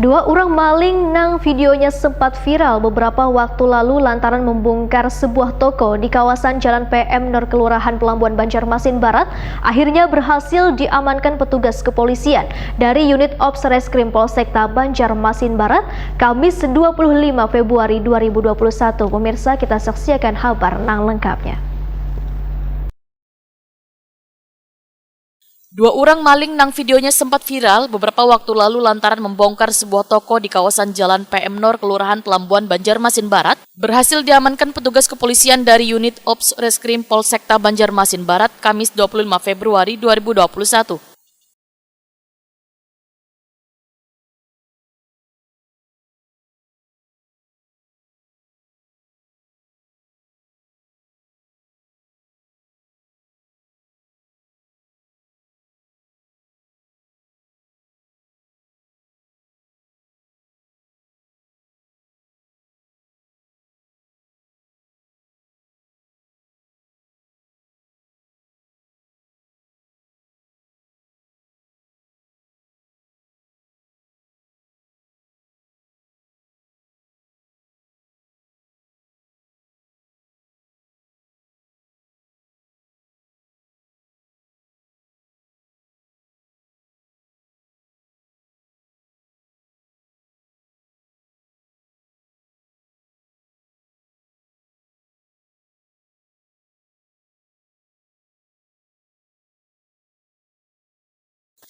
Dua orang maling nang videonya sempat viral beberapa waktu lalu lantaran membongkar sebuah toko di kawasan Jalan PM Nur Kelurahan Pelambuan Banjarmasin Barat akhirnya berhasil diamankan petugas kepolisian dari Unit Ops Reskrim Polsekta Banjarmasin Barat Kamis 25 Februari 2021. Pemirsa, kita saksikan kabar nang lengkapnya. Dua orang maling nang videonya sempat viral beberapa waktu lalu lantaran membongkar sebuah toko di kawasan Jalan PM Nur Kelurahan Pelambuan Banjarmasin Barat berhasil diamankan petugas kepolisian dari Unit Ops Reskrim Polsekta Banjarmasin Barat Kamis 25 Februari 2021.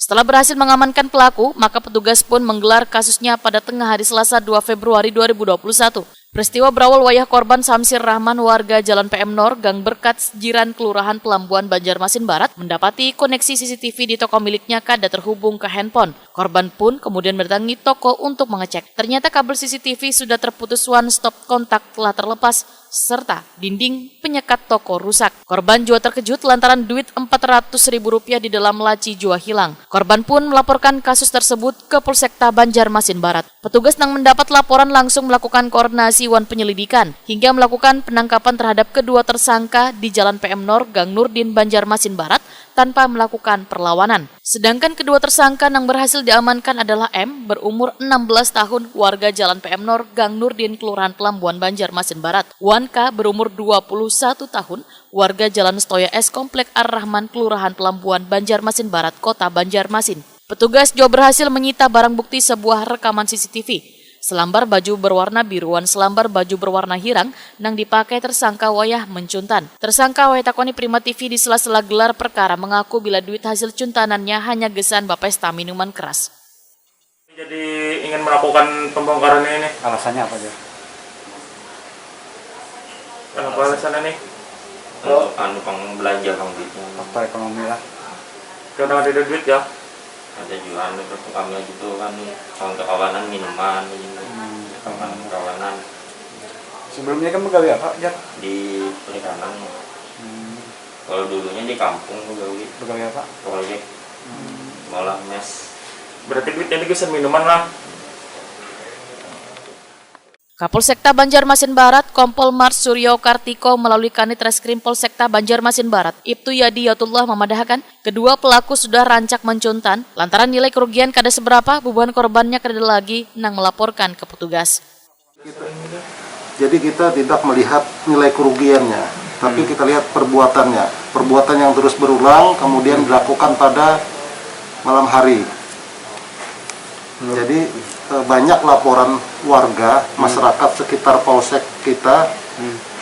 Setelah berhasil mengamankan pelaku, maka petugas pun menggelar kasusnya pada tengah hari Selasa 2 Februari 2021. Peristiwa berawal wayah korban Samsir Rahman warga Jalan PM Nur, Gang Berkat, Jiran, Kelurahan Pelambuan Banjarmasin Barat mendapati koneksi CCTV di toko miliknya kada terhubung ke handphone. Korban pun kemudian mendatangi toko untuk mengecek. Ternyata kabel CCTV sudah terputus, one stop kontak telah terlepas, serta dinding penyekat toko rusak. Korban juga terkejut lantaran duit Rp400.000 di dalam laci juga hilang. Korban pun melaporkan kasus tersebut ke Polsekta Banjarmasin Barat. Petugas nang mendapat laporan langsung melakukan koordinasi wan penyelidikan hingga melakukan penangkapan terhadap kedua tersangka di Jalan PM Nur, Gang Nurdin, Banjarmasin Barat tanpa melakukan perlawanan. Sedangkan kedua tersangka yang berhasil diamankan adalah M, berumur 16 tahun, warga Jalan PM Nur, Gang Nurdin, Kelurahan Pelambuan Banjarmasin Barat. Wan K, berumur 21 tahun, warga Jalan Stoya S, Komplek Ar-Rahman, Kelurahan Pelambuan Banjarmasin Barat, Kota Banjarmasin. Petugas juga berhasil menyita barang bukti sebuah rekaman CCTV. Selambar baju berwarna biruan, selambar baju berwarna hirang nang dipakai tersangka wayah mencuntan. Tersangka wayah takoni Prima TV di sela-sela gelar perkara mengaku bila duit hasil cuntanannya hanya gesan bapesta minuman keras. Jadi ingin melakukan pembongkaran ini. Alasannya apa dia? Kenapa alasannya nih? Pang belanja kang gitu. Faktor ekonomi lah. Karena ada duit ya. Ada juga kami gitu kan kawan-kawanan minuman gitu. Kawan-kawanan. Sebelumnya kan pegawai apa? Ya? Di perikanan. Kalau dulunya di kampung pegawai. Pegawai apa? Proyek. Malah mes. Berarti duitnya digeser minuman lah. Kapolsekta Banjarmasin Barat, Kompol Mars Suryo Kartiko melalui Kanit Reskrim Polsekta Banjarmasin Barat, Ibtu Yadiyatullah memadahkan kedua pelaku sudah rancak mencuntan lantaran nilai kerugian kada seberapa, beban korbannya kada lagi nang melaporkan ke petugas. Jadi kita tidak melihat nilai kerugiannya, tapi kita lihat perbuatannya. Perbuatan yang terus berulang kemudian dilakukan pada malam hari. Jadi banyak laporan warga, masyarakat sekitar polsek kita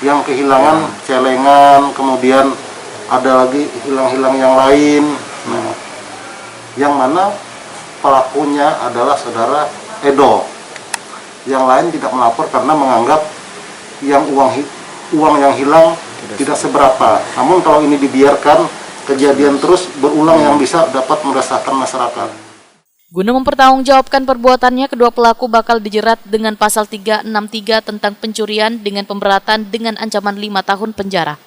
yang kehilangan celengan, kemudian ada lagi hilang-hilang yang lain. Nah, yang mana pelakunya adalah saudara Edo. Yang lain tidak melapor karena menganggap yang uang yang hilang tidak seberapa. Namun kalau ini dibiarkan, kejadian terus berulang yang bisa dapat meresahkan masyarakat. Guna mempertanggungjawabkan perbuatannya, kedua pelaku bakal dijerat dengan pasal 363 tentang pencurian dengan pemberatan dengan ancaman 5 tahun penjara.